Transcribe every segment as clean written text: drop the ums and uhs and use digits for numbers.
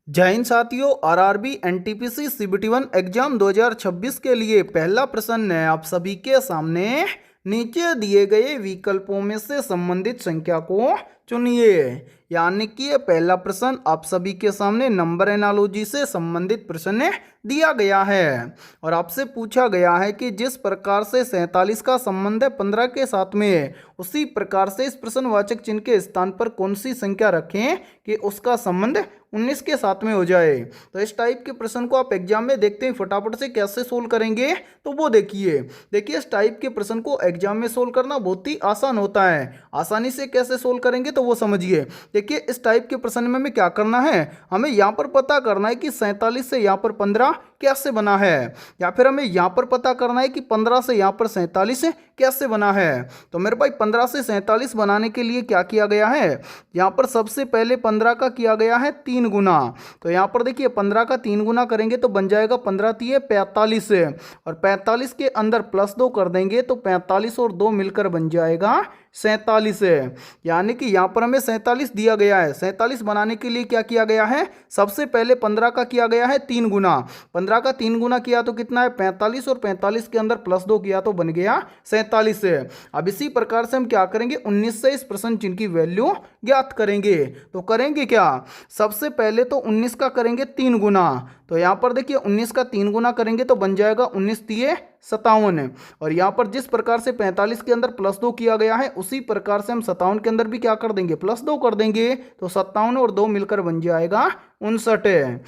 जय हिंद साथियों। RRB NTPC CBT 1 exam 2026 के लिए पहला प्रश्न है आप सभी के सामने। नीचे दिए गए विकल्पों में से संबंधित संख्या को चुनिए। यानी कि ये पहला प्रश्न आप सभी के सामने नंबर एनालॉजी से संबंधित प्रश्न दिया गया है और आपसे पूछा गया है कि जिस प्रकार से 47 का संबंध है 15 के साथ में, उसी प्रकार से इस प्रश्नवाचक चिन्ह के स्थान पर कौन सी संख्या रखें कि उसका संबंध 19 के साथ में हो जाए। तो इस टाइप के प्रश्न को आप एग्जाम में देखते हैं फटाफट से कैसे सोल्व करेंगे, तो वो देखिए इस टाइप के प्रश्न को एग्जाम में सोल्व करना बहुत ही आसान होता है। आसानी से कैसे सोल्व करेंगे तो वो समझिए। देखिए इस टाइप के प्रश्न में हमें क्या करना है, हमें यहाँ पर पता करना है कि 47 से यहाँ पर 15 कैसे बना है, या फिर हमें यहाँ पर पता करना है कि 15 से यहाँ पर 47 कैसे बना है। तो मेरे भाई 15 से 47 बनाने के लिए क्या किया गया है, यहाँ पर सबसे पहले 15 का किया गया है 3 गुना। तो यहाँ पर देखिए 15 का 3 गुना करेंगे तो बन जाएगा 15 तिये 45 और 45 के अंदर +2 कर देंगे तो 45 और 2 मिलकर बन जाएगा 47 यानी कि यहाँ पर हमें 47 दिया गया है। 47 बनाने के लिए क्या किया गया है, सबसे पहले 15 का किया गया है 3 गुना। 15 का 3 गुना किया तो कितना है 45 और 45 के अंदर +2 किया तो बन गया 47। अब इसी प्रकार से हम क्या करेंगे 19 से इस प्रश्न चिन्ह की वैल्यू ज्ञात करेंगे। तो करेंगे क्या, सबसे पहले तो 19 का करेंगे 3 गुना। तो यहाँ पर देखिए 19 का 3 गुना करेंगे तो बन जाएगा 19 तिये 57 और यहाँ पर जिस प्रकार से 45 के अंदर +2 किया गया है उसी प्रकार से हम 57 के अंदर भी क्या कर देंगे +2 कर देंगे तो 57 और 2 मिलकर बन जाएगा 59।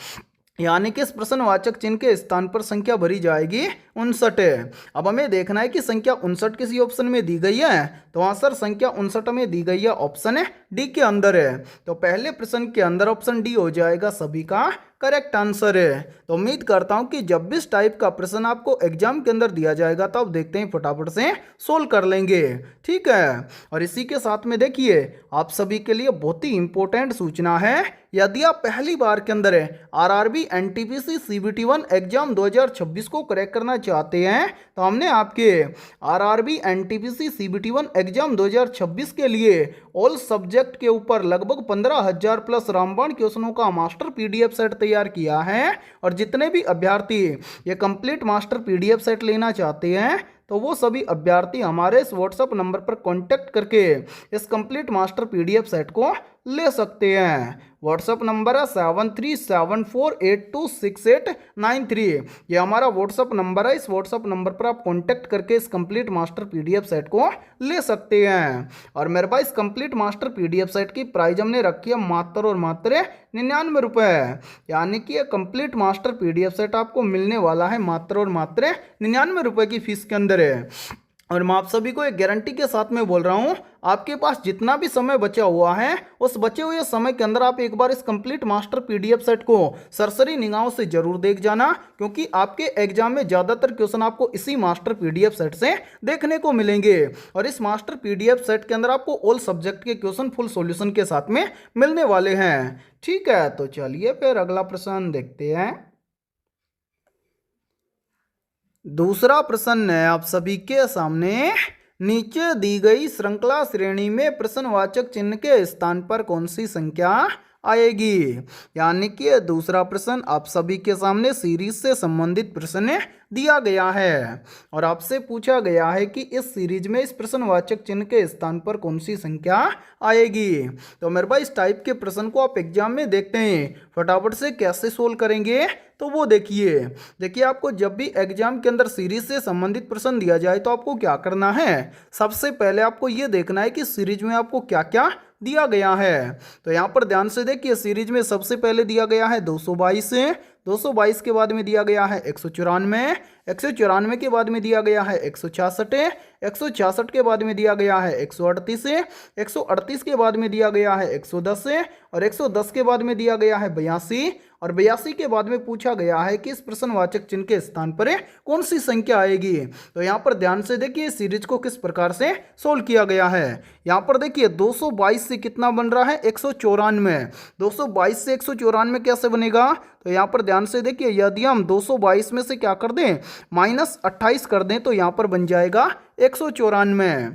यानी कि इस प्रश्नवाचक चिन्ह के स्थान पर संख्या भरी जाएगी 59। अब हमें देखना है कि संख्या 59 किसी ऑप्शन में दी गई है, तो हाँ सर संख्या 59 में दी गई है ऑप्शन डी के अंदर है। तो पहले प्रश्न के अंदर ऑप्शन डी हो जाएगा सभी का करेक्ट आंसर है। तो उम्मीद करता हूं कि जब भी इस टाइप का प्रश्न आपको एग्जाम के अंदर दिया जाएगा तो आप देखते हैं फटाफट से सोल्व कर लेंगे, ठीक है। और इसी के साथ में देखिए आप सभी के लिए बहुत ही इंपॉर्टेंट सूचना है। यदि आप पहली बार के अंदर आरआरबी एनटीपीसी सीबीटी 1 एग्जाम 2026 को क्रैक करना चाहते हैं तो हमने आपके आरआरबी एनटीपीसी सीबीटी 1 एग्जाम 2026 के लिए ऑल सब्जेक्ट के ऊपर लगभग 15,000 प्लस रामबाण क्वेश्चनों का मास्टर पीडीएफ सेट तैयार किया है। और जितने भी अभ्यर्थी ये कंप्लीट मास्टर पीडीएफ सेट लेना चाहते हैं तो वो सभी अभ्यर्थी हमारे इस व्हाट्सएप नंबर पर कांटेक्ट करके इस कंप्लीट मास्टर पीडीएफ सेट को ले सकते हैं। व्हाट्सएप नंबर है 7374826893। ये हमारा व्हाट्सएप नंबर है। इस व्हाट्सएप नंबर पर आप कांटेक्ट करके इस कंप्लीट मास्टर पीडीएफ सेट को ले सकते हैं। और मेरे भाई इस कंप्लीट मास्टर पीडीएफ सेट की प्राइस हमने रखी है मात्र और मात्र 99 रुपये। यानी कि ये कंप्लीट मास्टर पीडीएफ सेट आपको मिलने वाला है मात्र और मात्र 99 रुपये की फीस के अंदर है। और मैं आप सभी को एक गारंटी के साथ में बोल रहा हूं, आपके पास जितना भी समय बचा हुआ है उस बचे हुए समय के अंदर आप एक बार इस कंप्लीट मास्टर पीडीएफ सेट को सरसरी निगाहों से जरूर देख जाना, क्योंकि आपके एग्जाम में ज़्यादातर क्वेश्चन आपको इसी मास्टर पीडीएफ सेट से देखने को मिलेंगे। और इस मास्टर पीडीएफ सेट के अंदर आपको ऑल सब्जेक्ट के क्वेश्चन फुल सॉल्यूशन के साथ में मिलने वाले हैं, ठीक है। तो चलिए फिर अगला प्रश्न देखते हैं। दूसरा प्रश्न है आप सभी के सामने। नीचे दी गई श्रृंखला श्रेणी में प्रश्नवाचक चिन्ह के स्थान पर कौन सी संख्या आएगी। यानी कि दूसरा प्रश्न आप सभी के सामने सीरीज से संबंधित प्रश्न दिया गया है और आपसे पूछा गया है कि इस सीरीज में इस प्रश्नवाचक चिन्ह के स्थान पर कौन सी संख्या आएगी। तो मेरे भाई इस टाइप के प्रश्न को आप एग्जाम में देखते हैं फटाफट से कैसे सोल्व करेंगे, तो वो देखिए आपको जब भी एग्जाम के अंदर सीरीज से संबंधित प्रश्न दिया जाए तो आपको क्या करना है, सबसे पहले आपको ये देखना है कि सीरीज में आपको क्या क्या दिया गया है। तो यहाँ पर ध्यान से देखिए सीरीज में सबसे पहले दिया गया है 222, 222 के बाद में दिया गया है 194, 194 के बाद में दिया गया है 166, 166 के बाद में दिया गया है 138, 138 के बाद में दिया गया है 110 और 110 के बाद में दिया गया है 82 और 82 के बाद में पूछा गया है कि इस प्रश्नवाचक चिन्ह के स्थान पर कौन सी संख्या आएगी। तो यहाँ पर ध्यान से देखिए सीरीज को किस प्रकार से सोल्व किया गया है। यहाँ पर देखिए 222 से कितना बन रहा है 194, 222 से 194 कैसे बनेगा। तो यहाँ पर ध्यान से देखिए यदि हम 222 में से क्या कर दें -28 कर दें तो यहाँ पर बन जाएगा 194।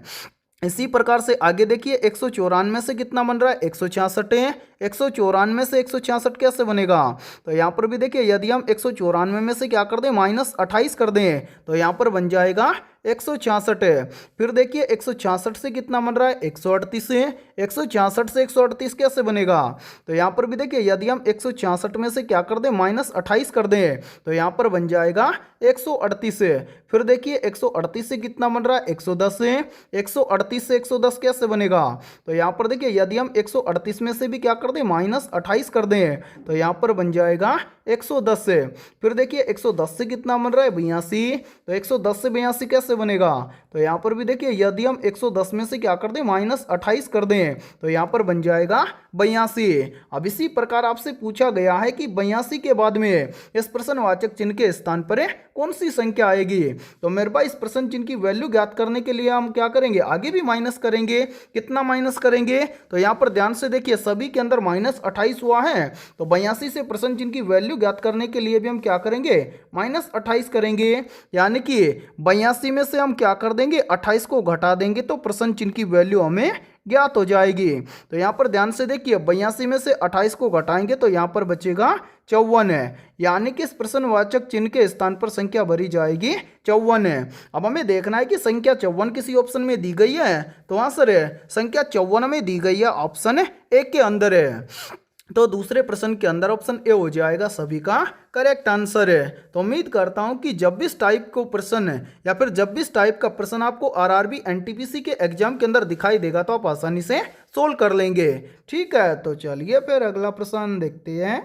इसी प्रकार से आगे देखिए 194 से कितना बन रहा है 166, 194 से 166 कैसे बनेगा? तो यहाँ पर भी देखिए यदि हम 194 में से क्या कर दें -28 कर दें तो यहाँ पर बन जाएगा 166 है। फिर देखिए 166 से कितना बन रहा है 138 से। 166 से 138 कैसे बनेगा? तो यहाँ पर भी देखिए यदि हम 166 में से क्या कर दें -28 कर दें तो यहाँ पर बन जाएगा 138 है। फिर देखिए 138 से कितना बन रहा है 110 से। 138 से 110 कैसे बनेगा? तो यहाँ पर देखिए यदि हम 138 में से भी क्या कर दें -28 कर दें तो यहाँ पर बन जाएगा 110 से। फिर देखिए 110 से कितना बन रहा है 82। तो 110 से 82 कैसे बनेगा? तो यहाँ पर भी देखिए यदि हम 110 में से क्या कर दें -28 कर दें तो यहाँ पर बन जाएगा 82। अब इसी प्रकार आपसे पूछा गया है कि 82 के बाद में इस प्रश्नवाचक चिन्ह के स्थान पर कौन सी संख्या आएगी? तो मेरे भाई इस प्रश्न चिन्ह की वैल्यू ज्ञात करने के लिए हम क्या करेंगे आगे भी माइनस करेंगे। कितना माइनस करेंगे? तो यहाँ पर ध्यान से देखिए सभी के अंदर -28 हुआ है तो 82 से प्रश्न चिन्ह की वैल्यू ज्ञात करने के लिए भी हम क्या करेंगे -28 करेंगे। यानी कि 82 में से हम क्या कर देंगे 28 को घटा देंगे तो प्रश्न चिन्ह की वैल्यू हमें ज्ञात हो जाएगी। तो यहाँ पर ध्यान से देखिए 82 में से 28 को घटाएंगे तो यहाँ पर बचेगा 54 है। यानी कि इस प्रश्नवाचक चिन्ह के स्थान पर संख्या भरी जाएगी 54 है। अब हमें देखना है कि संख्या 54 किसी ऑप्शन में दी गई है तो आंसर है संख्या 54 में दी गई है ऑप्शन ए के अंदर है। तो दूसरे प्रश्न के अंदर ऑप्शन ए हो जाएगा सभी का करेक्ट आंसर है। तो उम्मीद करता हूं कि जब भी इस टाइप को प्रश्न है या फिर जब भी इस टाइप का प्रश्न आपको आरआरबी एनटीपीसी के एग्जाम के अंदर दिखाई देगा तो आप आसानी से सोल्व कर लेंगे। ठीक है, तो चलिए फिर अगला प्रश्न देखते हैं।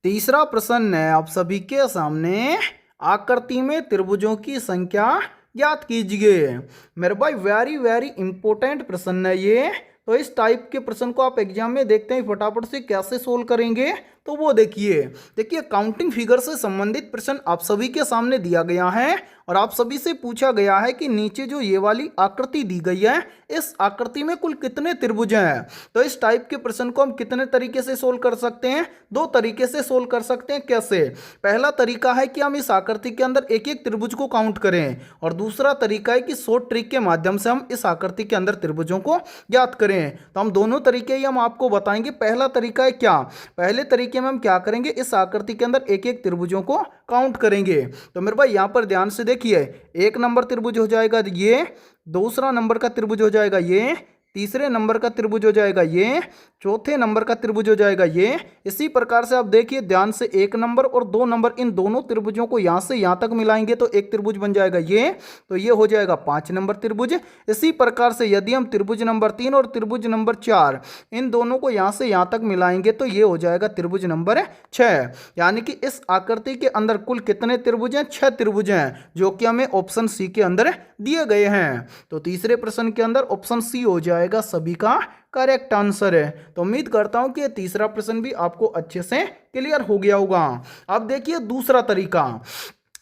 तीसरा प्रश्न है आप सभी के सामने, आकृति में त्रिभुजों की संख्या ज्ञात कीजिए। मेरे भाई वेरी वेरी इंपॉर्टेंट प्रश्न है ये। तो इस टाइप के प्रश्न को आप एग्जाम में देखते हैं फटाफट से कैसे सोल्व करेंगे तो वो देखिए काउंटिंग फिगर से संबंधित प्रश्न आप सभी के सामने दिया गया है और आप सभी से पूछा गया है कि नीचे जो ये वाली आकृति दी गई है इस आकृति में कुल कितने त्रिभुज हैं। तो इस टाइप के प्रश्न को हम कितने तरीके से सोल्व कर सकते हैं? दो तरीके से सोल्व कर सकते हैं। कैसे? पहला तरीका है कि हम इस आकृति के अंदर एक एक त्रिभुज को काउंट करें और दूसरा तरीका है कि शॉर्ट ट्रिक के माध्यम से हम इस आकृति के अंदर त्रिभुजों को ज्ञात करें। तो हम दोनों तरीके ही हम आपको बताएंगे। पहला तरीका है क्या? पहले तरीके में हम क्या करेंगे इस आकृति के अंदर एक एक त्रिभुजों को काउंट करेंगे। तो मेरे भाई यहां पर ध्यान से देखिए, एक नंबर त्रिभुज हो जाएगा ये, दूसरा नंबर का त्रिभुज हो जाएगा ये, तीसरे नंबर का त्रिभुज हो जाएगा ये, चौथे नंबर का त्रिभुज हो जाएगा ये। इसी प्रकार से आप देखिए ध्यान से, एक नंबर और दो नंबर इन दोनों त्रिभुजों को यहां से यहां तक मिलाएंगे तो एक त्रिभुज बन जाएगा ये, तो ये हो जाएगा 5 नंबर त्रिभुज। इसी प्रकार से यदि हम त्रिभुज नंबर 3 और त्रिभुज नंबर 4 इन दोनों को यहां से यहां तक मिलाएंगे तो ये हो जाएगा त्रिभुज नंबर 6। यानी कि इस आकृति के अंदर कुल कितने त्रिभुज हैं? 6 त्रिभुज हैं, जो कि हमें ऑप्शन सी के अंदर दिए गए हैं। तो तीसरे प्रश्न के अंदर ऑप्शन सी हो जाएगा सभी का करेक्ट आंसर है। तो उम्मीद करता हूं कि ये तीसरा प्रश्न भी आपको अच्छे से क्लियर हो गया होगा। अब देखिए दूसरा तरीका।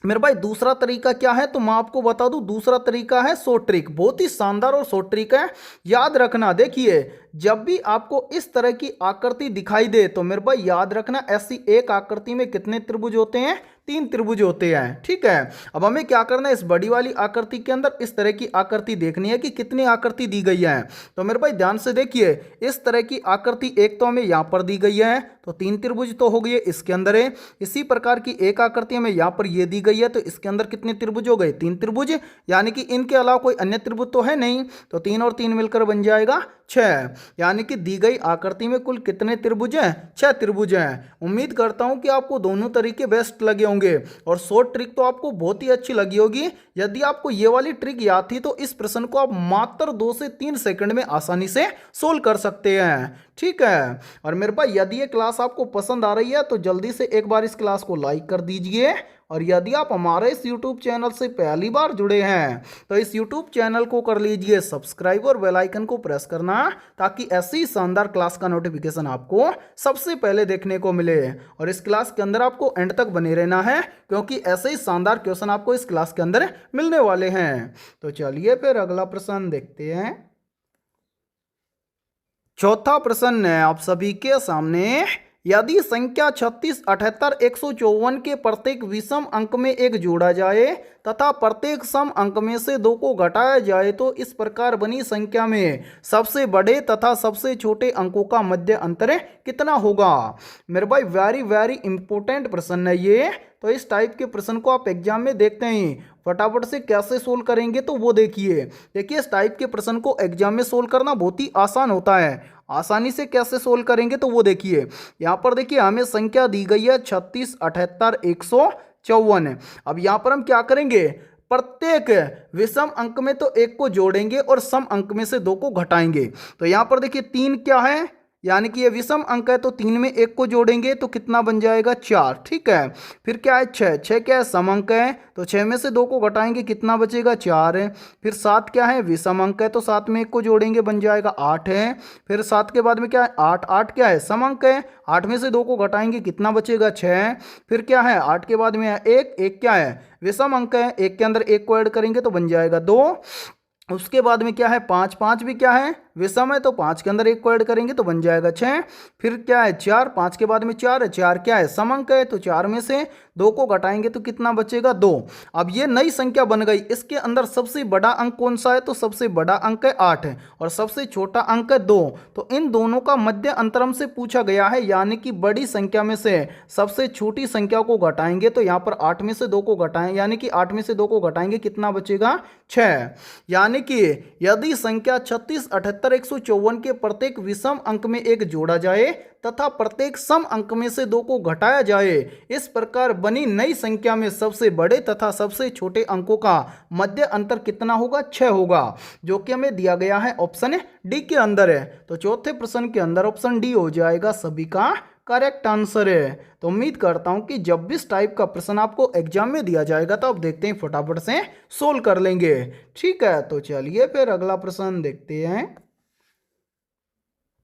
मेरे भाई दूसरा तरीका क्या है तो मैं आपको बता दूं, दूसरा तरीका है शॉर्ट ट्रिक। बहुत ही शानदार और शॉर्ट ट्रिक है, याद रखना। देखिए जब भी आपको इस तरह की आकृति दिखाई दे तो मेरे भाई याद रखना ऐसी एक आकृति में कितने त्रिभुज होते हैं? 3 त्रिभुज होते हैं। ठीक है, अब हमें क्या करना है इस बड़ी वाली आकृति के अंदर इस तरह की आकृति देखनी है कि कितनी आकृति दी गई है। तो मेरे भाई ध्यान से देखिए, इस तरह की आकृति एक तो हमें यहाँ पर दी गई है तो 3 त्रिभुज तो हो गए इसके अंदर है। इसी प्रकार की एक आकृति हमें यहाँ पर ये दी गई है तो इसके अंदर कितने त्रिभुज हो गए? 3 त्रिभुज। यानी कि इनके अलावा कोई अन्य त्रिभुज तो है नहीं, तो 3 और 3 मिलकर बन जाएगा 6। यानी कि दी गई आकृति में कुल कितने त्रिभुज हैं? 6 त्रिभुज हैं। उम्मीद करता हूं कि आपको दोनों तरीके बेस्ट लगे होंगे और शॉर्ट ट्रिक तो आपको बहुत ही अच्छी लगी होगी। यदि आपको ये वाली ट्रिक याद थी तो इस प्रश्न को आप मात्र 2 से 3 सेकंड में आसानी से सोल्व कर सकते हैं। ठीक है, और मेरे भाई यदि ये क्लास आपको पसंद आ रही है तो जल्दी से एक बार इस क्लास को लाइक कर दीजिए। और यदि आप हमारे इस YouTube चैनल से पहली बार जुड़े हैं तो इस YouTube चैनल को कर लीजिए सब्सक्राइब और बेल आइकन को प्रेस करना, ताकि ऐसी शानदार क्लास का नोटिफिकेशन आपको सबसे पहले देखने को मिले। और इस क्लास के अंदर आपको एंड तक बने रहना है, क्योंकि ऐसे ही शानदार क्वेश्चन आपको इस क्लास के अंदर मिलने वाले हैं। तो चलिए फिर अगला प्रश्न देखते हैं। चौथा प्रश्न है आप सभी के सामने, यदि संख्या 36, 78, 154 के प्रत्येक विषम अंक में एक जोड़ा जाए तथा प्रत्येक सम अंक में से 2 को घटाया जाए तो इस प्रकार बनी संख्या में सबसे बड़े तथा सबसे छोटे अंकों का मध्य अंतर कितना होगा। मेरे भाई वेरी वेरी इंपॉर्टेंट प्रश्न है ये। तो इस टाइप के प्रश्न को आप एग्जाम में देखते हैं, फटाफट से कैसे सोल्व करेंगे तो वो देखिए इस टाइप के प्रश्न को एग्जाम में सोल्व करना बहुत ही आसान होता है। आसानी से कैसे सोल्व करेंगे तो वो देखिए। यहाँ पर देखिए हमें संख्या दी गई है 36, 78, 154। अब यहाँ पर हम क्या करेंगे, प्रत्येक विषम अंक में तो 1 को जोड़ेंगे और सम अंक में से 2 को घटाएंगे। तो यहाँ पर देखिए 3 क्या है, यानी कि ये विषम अंक है तो 3 में 1 को जोड़ेंगे तो कितना बन जाएगा 4। ठीक है, फिर क्या है 6, 6 क्या है सम अंक है तो 6 में से 2 को घटाएंगे कितना बचेगा 4 है। फिर 7 क्या है विषम अंक है तो 7 में 1 को जोड़ेंगे बन जाएगा 8 है। फिर 7 के बाद में क्या है 8, 8 क्या है सम अंक है 8 में से 2 को घटाएंगे कितना बचेगा 6। फिर क्या है 8 के बाद में है 1, 1 क्या है विषम अंक है 1 के अंदर 1 को ऐड करेंगे तो बन जाएगा 2। उसके बाद में क्या है 5, 5 भी क्या है विषम है तो 5 के अंदर 1 को ऐड करेंगे तो बन जाएगा 6। फिर क्या है 4, 5 के बाद में 4 है, 4 क्या है सम अंक है तो 4 में से 2 को घटाएंगे तो कितना बचेगा 2। अब ये नई संख्या बन गई, इसके अंदर सबसे बड़ा अंक कौन सा है तो सबसे बड़ा अंक है 8 है और सबसे छोटा अंक है 2। तो इन दोनों का मध्य अंतर हमसे पूछा गया है, यानी कि बड़ी संख्या में से सबसे छोटी संख्या को घटाएंगे तो यहाँ पर 8 में से 2 को घटाएंगे, यानी कि 8 में से 2 को घटाएंगे कितना बचेगा 6। यानी कि यदि संख्या 36, 78, 154 के प्रत्येक विषम अंक में 1 जोड़ा जाए तथा प्रत्येक सम अंक में से 2 को घटाया जाए, इस प्रकार बनी नई संख्या में सबसे बड़े तथा सबसे छोटे अंकों का मध्य अंतर कितना होगा 6 होगा, जो कि हमें दिया गया है ऑप्शन डी के अंदर है। तो चौथे प्रश्न के अंदर ऑप्शन डी हो जाएगा सभी का करेक्ट आंसर है। तो उम्मीद करता हूं कि जब भी इस टाइप का प्रश्न आपको एग्जाम में दिया जाएगा तो आप देखते हैं फटाफट से सोल्व कर लेंगे। ठीक है, तो चलिए फिर अगला प्रश्न देखते हैं।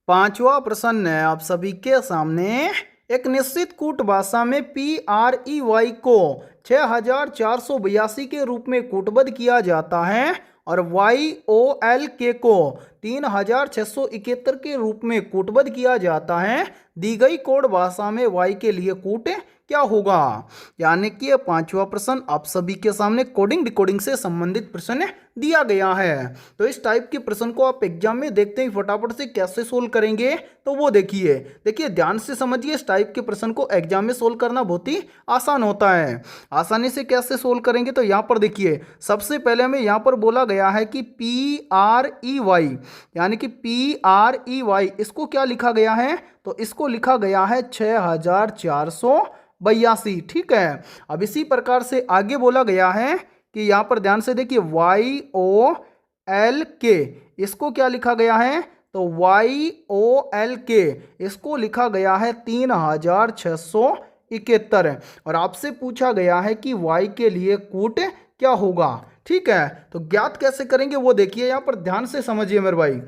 पांचवा प्रश्न है आप सभी के सामने। एक निश्चित कूट भाषा में PREY को 6482 के रूप में कूटबद्ध किया जाता है और YOLK को 3671 के रूप में कूटबद्ध किया जाता है। दी गई कोड भाषा में Y के लिए कूट क्या होगा। यानी कि यह पांचवा प्रश्न आप सभी के सामने कोडिंग डिकोडिंग से संबंधित प्रश्न दिया गया है। तो इस टाइप के प्रश्न को आप एग्जाम में देखते ही फटाफट से कैसे सोल्व करेंगे तो वो देखिए ध्यान से समझिए। इस टाइप के प्रश्न को एग्जाम में सोल्व करना बहुत ही आसान होता है। आसानी से कैसे सोल्व करेंगे तो यहाँ पर देखिए सबसे पहले हमें यहाँ पर बोला गया है कि PREY, यानी कि PREY इसको क्या लिखा गया है तो इसको लिखा गया है 6482। ठीक है, अब इसी प्रकार से आगे बोला गया है कि यहाँ पर ध्यान से देखिए YOLK इसको क्या लिखा गया है तो YOLK इसको लिखा गया है 3671 और आपसे पूछा गया है कि Y के लिए कूट क्या होगा। ठीक है, तो ज्ञात कैसे करेंगे वो देखिए, यहाँ पर ध्यान से समझिए मेरे भाई।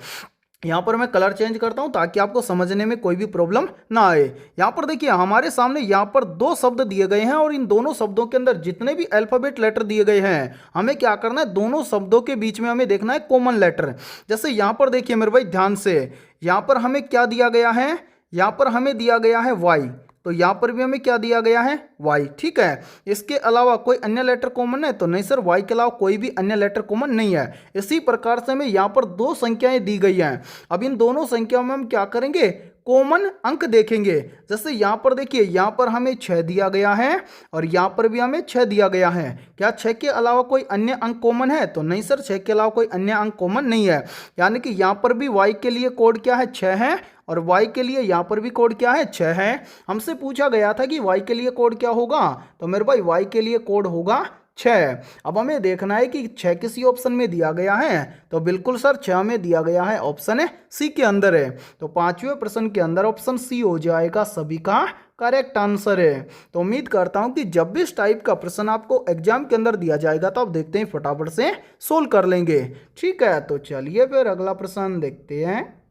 यहाँ पर मैं कलर चेंज करता हूँ ताकि आपको समझने में कोई भी प्रॉब्लम ना आए। यहाँ पर देखिए हमारे सामने यहाँ पर 2 शब्द दिए गए हैं और इन दोनों शब्दों के अंदर जितने भी अल्फाबेट लेटर दिए गए हैं हमें क्या करना है, दोनों शब्दों के बीच में हमें देखना है कॉमन लेटर। जैसे यहाँ पर देखिए मेरे भाई ध्यान से, यहाँ पर हमें क्या दिया गया है, यहाँ पर हमें दिया गया है Y, तो यहाँ पर भी हमें क्या दिया गया है Y। ठीक है, इसके अलावा कोई अन्य लेटर कॉमन है तो नहीं सर, Y के अलावा कोई भी अन्य लेटर कॉमन नहीं है। इसी प्रकार से हमें यहाँ पर 2 संख्याएं दी गई हैं। अब इन दोनों संख्याओं में हम क्या करेंगे, कॉमन अंक देखेंगे। जैसे यहाँ पर देखिए यहाँ पर हमें 6 दिया गया है और यहाँ पर भी हमें 6 दिया गया है। क्या 6 के अलावा कोई अन्य अंक कॉमन है तो नहीं सर, 6 के अलावा कोई अन्य अंक कॉमन नहीं है। यानी कि यहाँ पर भी Y के लिए कोड क्या है 6 है और Y के लिए यहाँ पर भी कोड क्या है 6 है। हमसे पूछा गया था कि Y के लिए कोड क्या होगा तो मेरे भाई Y के लिए कोड होगा 6। अब हमें देखना है कि 6 किसी ऑप्शन में दिया गया है तो बिल्कुल सर 6 में दिया गया है, ऑप्शन सी के अंदर है। तो पांचवें प्रश्न के अंदर ऑप्शन सी हो जाएगा सभी का करेक्ट आंसर है। तो उम्मीद करता हूं कि जब भी इस टाइप का प्रश्न आपको एग्जाम के अंदर दिया जाएगा तो आप देखते हैं फटाफट से सोल्व कर लेंगे। ठीक है, तो चलिए फिर अगला प्रश्न देखते हैं।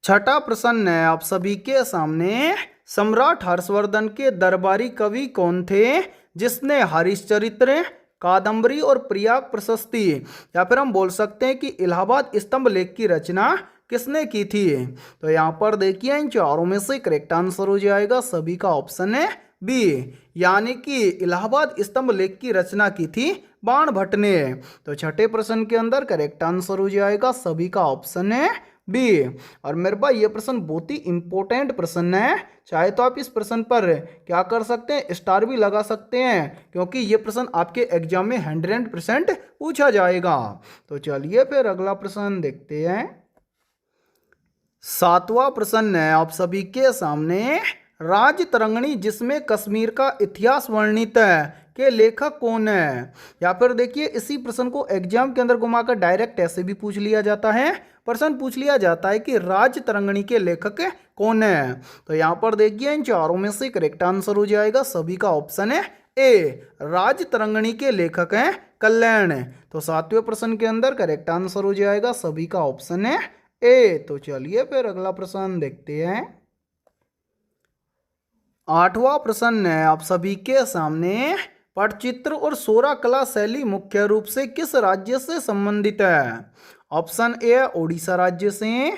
छठा प्रश्न है आप सभी के सामने। सम्राट हर्षवर्धन के दरबारी कवि कौन थे जिसने हरिश्चरित्र, कादंबरी और प्रयाग प्रशस्ति या फिर हम बोल सकते हैं कि इलाहाबाद स्तंभ लेख की रचना किसने की थी? तो यहाँ पर देखिए इन चारों में से करेक्ट आंसर हो जाएगा सभी का ऑप्शन है बी, यानी कि इलाहाबाद स्तंभ लेख की रचना की थी बाणभट्ट ने। तो छठे प्रश्न के अंदर करेक्ट आंसर हो जाएगा सभी का ऑप्शन है बी। और मेरे भाई ये प्रश्न बहुत ही इंपॉर्टेंट प्रश्न है, चाहे तो आप इस प्रश्न पर क्या कर सकते हैं, स्टार भी लगा सकते हैं, क्योंकि ये प्रश्न आपके एग्जाम में 100% पूछा जाएगा। तो चलिए फिर अगला प्रश्न देखते हैं। सातवां प्रश्न है आप सभी के सामने, राज तरंगिणी जिसमें कश्मीर का इतिहास वर्णित है के लेखक कौन है? या फिर देखिए इसी प्रश्न को एग्जाम के अंदर घुमाकर डायरेक्ट ऐसे भी पूछ लिया जाता है, प्रश्न पूछ लिया जाता है कि राज तरंगिणी के लेखक कौन है? तो यहाँ पर देखिए इन चारों में से करेक्ट आंसर हो जाएगा सभी का ऑप्शन है ए, राज तरंगिणी के लेखक हैं कल्याण। तो सातवें प्रश्न के अंदर करेक्ट आंसर हो जाएगा सभी का ऑप्शन है ए। तो चलिए फिर अगला प्रश्न देखते हैं। आठवां प्रश्न है आप सभी के सामने, पटचित्र और सोरा कला शैली मुख्य रूप से किस राज्य से संबंधित है? ऑप्शन ए है ओडिशा राज्य से,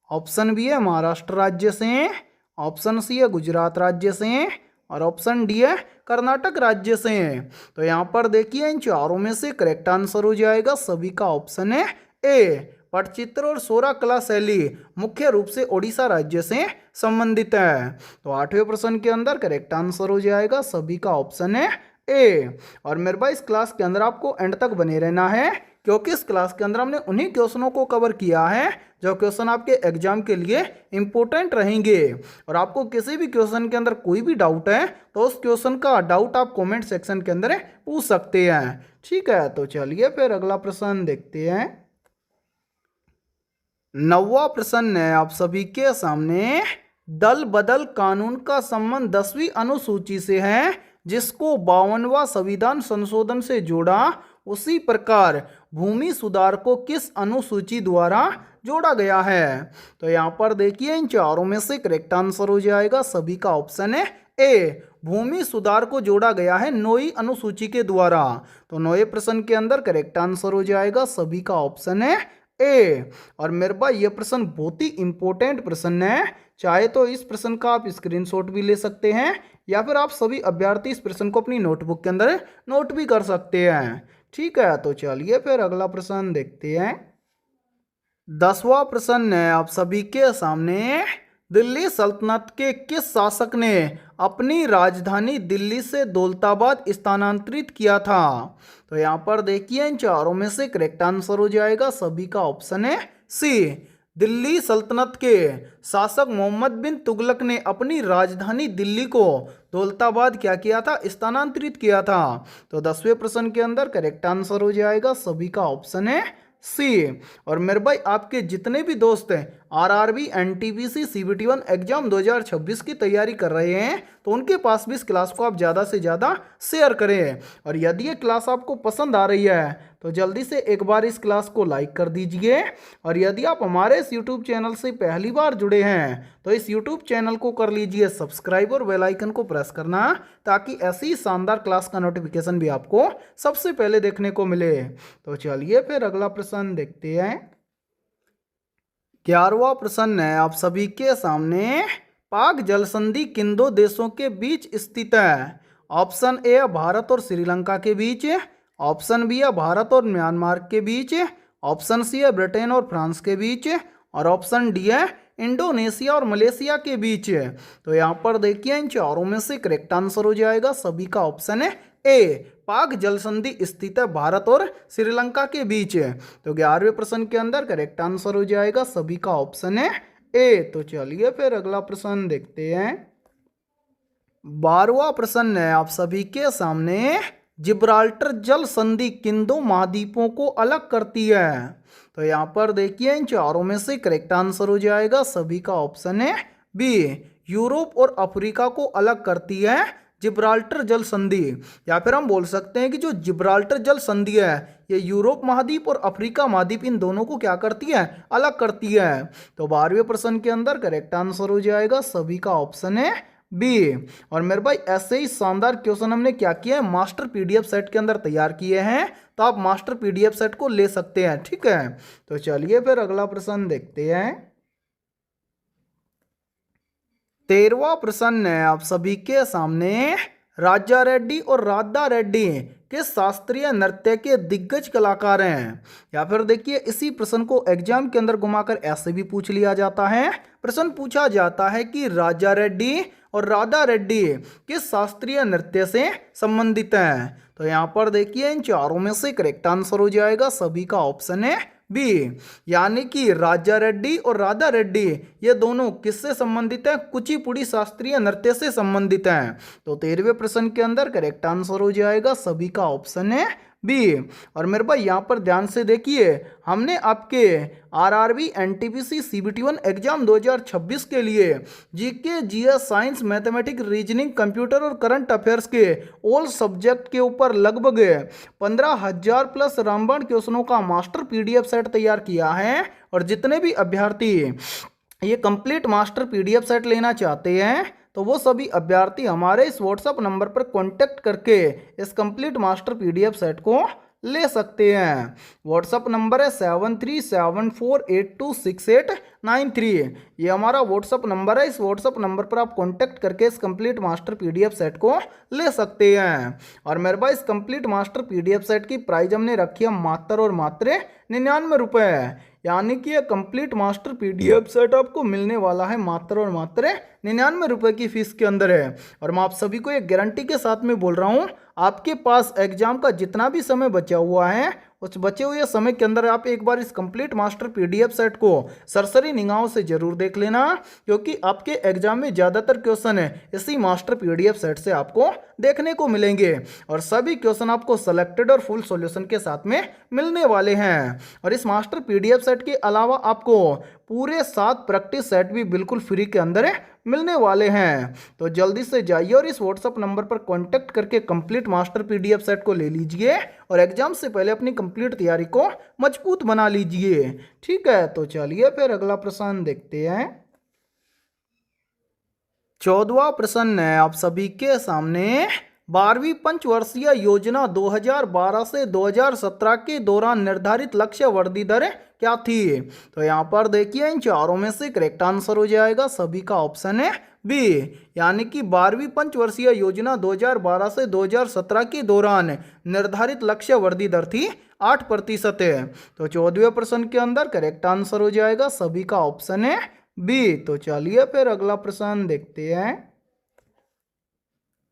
ऑप्शन बी है महाराष्ट्र राज्य से, ऑप्शन सी है गुजरात राज्य से, और ऑप्शन डी है कर्नाटक राज्य से। तो यहाँ पर देखिए इन चारों में से करेक्ट आंसर हो जाएगा सभी का ऑप्शन है ए, पटचित्र और सोरा कला शैली मुख्य रूप से ओडिशा राज्य से संबंधित है। तो आठवें प्रश्न के अंदर करेक्ट आंसर हो जाएगा सभी का ऑप्शन है ए। और मेरे भाई इस क्लास के अंदर आपको एंड तक बने रहना है, क्योंकि इस क्लास के अंदर हमने उन्हीं क्वेश्चनों को कवर किया है जो क्वेश्चन आपके एग्जाम के लिए इंपॉर्टेंट रहेंगे। और आपको किसी भी क्वेश्चन के अंदर कोई भी डाउट है तो उस क्वेश्चन का डाउट आप कमेंट सेक्शन के अंदर पूछ सकते हैं, ठीक है। तो चलिए फिर अगला प्रश्न देखते हैं। नौवां प्रश्न है आप सभी के सामने, दल बदल कानून का संबंध 10वीं अनुसूची से है जिसको 52वां संविधान संशोधन से जोड़ा, उसी प्रकार भूमि सुधार को किस अनुसूची द्वारा जोड़ा गया है? तो यहाँ पर देखिए इन चारों में से करेक्ट आंसर हो जाएगा सभी का ऑप्शन है ए, भूमि सुधार को जोड़ा गया है 9वीं अनुसूची के द्वारा। तो 9वें प्रश्न के अंदर करेक्ट आंसर हो जाएगा सभी का ऑप्शन है ए। और मेरे भाई ये प्रश्न बहुत ही इंपॉर्टेंट प्रश्न है, चाहे तो इस प्रश्न का आप स्क्रीनशॉट भी ले सकते हैं या फिर आप सभी अभ्यर्थी इस प्रश्न को अपनी नोटबुक के अंदर नोट भी कर सकते हैं, ठीक है। तो चलिए फिर अगला प्रश्न देखते हैं। 10वां प्रश्न है आप सभी के सामने, दिल्ली सल्तनत के किस शासक ने अपनी राजधानी दिल्ली से दौलताबाद स्थानांतरित किया था? तो यहाँ पर देखिए इन चारों में से करेक्ट आंसर हो जाएगा सभी का ऑप्शन है सी, दिल्ली सल्तनत के शासक मोहम्मद बिन तुगलक ने अपनी राजधानी दिल्ली को दौलताबाद क्या किया था, स्थानांतरित किया था। तो 10वें प्रश्न के अंदर करेक्ट आंसर हो जाएगा सभी का ऑप्शन है सी। और मेरे भाई आपके जितने भी दोस्त हैं आरआरबी एनटीपीसी सीबीटी 1 एग्जाम 2026 की तैयारी कर रहे हैं तो उनके पास भी इस क्लास को आप ज़्यादा से ज़्यादा शेयर करें। और यदि ये क्लास आपको पसंद आ रही है तो जल्दी से एक बार इस क्लास को लाइक कर दीजिए। और यदि आप हमारे इस यूट्यूब चैनल से पहली बार जुड़े हैं तो इस यूट्यूब चैनल को कर लीजिए सब्सक्राइब और बेल आइकन को प्रेस करना, ताकि ऐसी शानदार क्लास का नोटिफिकेशन भी आपको सबसे पहले देखने को मिले। तो चलिए फिर अगला प्रश्न देखते हैं। 11वां प्रश्न है आप सभी के सामने, पाक जल संधि किन दो देशों के बीच स्थित है? ऑप्शन ए भारत और श्रीलंका के बीच, ऑप्शन बी है भारत और म्यांमार के बीच, ऑप्शन सी है ब्रिटेन और फ्रांस के बीच, और ऑप्शन डी है इंडोनेशिया और मलेशिया के बीच। तो यहाँ पर देखिए इन चारों में से करेक्ट आंसर हो जाएगा सभी का ऑप्शन है ए, पाक जल संधि स्थित है भारत और श्रीलंका के बीच। तो 11वें प्रश्न के अंदर करेक्ट आंसर हो जाएगा सभी का ऑप्शन है ए। तो चलिए फिर अगला प्रश्न देखते हैं। 12वां प्रश्न है आप सभी के सामने, जिब्राल्टर जल संधि किन दो महाद्वीपों को अलग करती है? तो यहाँ पर देखिए इन चारों में से करेक्ट आंसर हो जाएगा सभी का ऑप्शन है बी, यूरोप और अफ्रीका को अलग करती है जिब्राल्टर जल संधि। या फिर हम बोल सकते हैं कि जो जिब्राल्टर जल संधि है ये यूरोप महाद्वीप और अफ्रीका महाद्वीप इन दोनों को क्या करती है, अलग करती है। तो 12वें प्रश्न के अंदर करेक्ट आंसर हो जाएगा सभी का ऑप्शन है बी। और मेरे भाई ऐसे ही शानदार क्वेश्चन हमने क्या किया है, मास्टर पीडीएफ सेट के अंदर तैयार किए हैं, तो आप मास्टर पीडीएफ सेट को ले सकते हैं, ठीक है। तो चलिए फिर अगला प्रश्न देखते हैं। 13वां प्रश्न है आप सभी के सामने। राजा रेड्डी और राधा रेड्डी किस शास्त्रीय नृत्य के दिग्गज कलाकार हैं? या फिर देखिए इसी प्रश्न को एग्जाम के अंदर घुमाकर ऐसे भी पूछ लिया जाता है। प्रश्न पूछा जाता है कि राजा रेड्डी और राधा रेड्डी किस शास्त्रीय नृत्य से संबंधित हैं? तो यहाँ पर देखिए इन चारों में से करेक्ट आंसर हो जाएगा सभी का ऑप्शन है बी, यानी कि राजा रेड्डी और राधा रेड्डी ये दोनों किससे संबंधित हैं? कुचिपुड़ी शास्त्रीय नृत्य से संबंधित हैं। तो 13वें प्रश्न के अंदर करेक्ट आंसर हो जाएगा सभी का ऑप्शन है बी। और मेरे भाई यहाँ पर ध्यान से देखिए, हमने आपके आरआरबी एनटीपीसी सीबीटी1 एग्जाम 2026 के लिए GK GS science mathematics reasoning computer और करंट अफेयर्स के ऑल सब्जेक्ट के ऊपर लगभग 15,000 प्लस रामबाण क्वेश्चनों का मास्टर पीडीएफ सेट तैयार किया है। और जितने भी अभ्यर्थी ये कंप्लीट मास्टर पीडीएफ सेट लेना चाहते हैं तो वो सभी अभ्यर्थी हमारे इस व्हाट्सएप नंबर पर कांटेक्ट करके इस कंप्लीट मास्टर पीडीएफ सेट को ले सकते हैं। व्हाट्सएप नंबर है 7374826893। ये हमारा व्हाट्सएप नंबर है। इस व्हाट्सएप नंबर पर आप कांटेक्ट करके इस कंप्लीट मास्टर पीडीएफ सेट को ले सकते हैं। और मेरे भाई इस कंप्लीट मास्टर पीडीएफ सेट की प्राइस हमने रखी है मात्र और मात्र 99 रुपये, यानी कि ये कंप्लीट मास्टर पीडीएफ सेट आपको मिलने वाला है मात्र और मात्र 99 रुपये की फीस के अंदर है। और मैं आप सभी को एक गारंटी के साथ में बोल रहा हूँ, आपके पास एग्जाम का जितना भी समय बचा हुआ है उस बचे हुए समय के अंदर आप एक बार इस कंप्लीट मास्टर पीडीएफ सेट को सरसरी निगाहों से जरूर देख लेना, क्योंकि आपके एग्जाम में ज़्यादातर क्वेश्चन है इसी मास्टर पीडीएफ सेट से आपको देखने को मिलेंगे। और सभी क्वेश्चन आपको सेलेक्टेड और फुल सॉल्यूशन के साथ में मिलने वाले हैं। और इस मास्टर पीडीएफ सेट के अलावा आपको पूरे 7 प्रैक्टिस सेट भी बिल्कुल फ्री के अंदर मिलने वाले हैं। तो जल्दी से जाइए और इस व्हाट्सएप नंबर पर कांटेक्ट करके कंप्लीट मास्टर पीडीएफ सेट को ले लीजिए और एग्जाम से पहले अपनी कंप्लीट तैयारी को मजबूत बना लीजिए। ठीक है, तो चलिए फिर अगला प्रश्न देखते हैं। 14वां प्रश्न है आप सभी के सामने। 12वीं पंचवर्षीय योजना 2012 से 2017 के दौरान निर्धारित लक्ष्य वृद्धि दर क्या थी? तो यहाँ पर देखिए इन चारों में से करेक्ट आंसर हो जाएगा सभी का ऑप्शन है बी, यानी कि 12वीं पंचवर्षीय योजना 2012 से 2017 के दौरान निर्धारित लक्ष्य वृद्धि दर थी 8% है। तो 14वें प्रश्न के अंदर करेक्ट आंसर हो जाएगा सभी का ऑप्शन है बी। तो चलिए फिर अगला प्रश्न देखते हैं।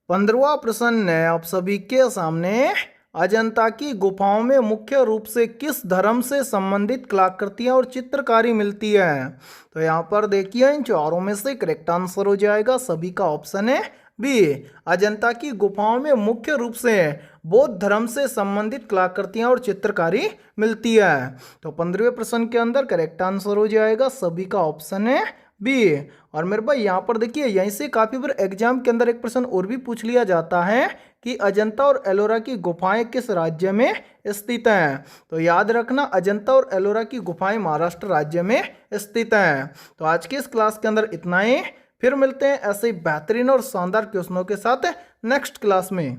15वां प्रश्न है आप सभी के सामने। अजंता की गुफाओं में मुख्य रूप से किस धर्म से संबंधित कलाकृतियां और चित्रकारी मिलती है? तो यहाँ पर देखिए इन चारों में से करेक्ट आंसर हो जाएगा सभी का ऑप्शन है बी। अजंता की गुफाओं में मुख्य रूप से बौद्ध धर्म से संबंधित कलाकृतियां और चित्रकारी मिलती है। तो 15वें प्रश्न के अंदर करेक्ट आंसर हो जाएगा सभी का ऑप्शन है बी। और मेरे भाई यहाँ पर देखिए यहीं से काफ़ी बार एग्जाम के अंदर एक प्रश्न और भी पूछ लिया जाता है कि अजंता और एलोरा की गुफाएं किस राज्य में स्थित हैं? तो याद रखना अजंता और एलोरा की गुफाएं महाराष्ट्र राज्य में स्थित हैं। तो आज के इस क्लास के अंदर इतना ही, फिर मिलते हैं ऐसे बेहतरीन और शानदार क्वेश्चनों के साथ नेक्स्ट क्लास में।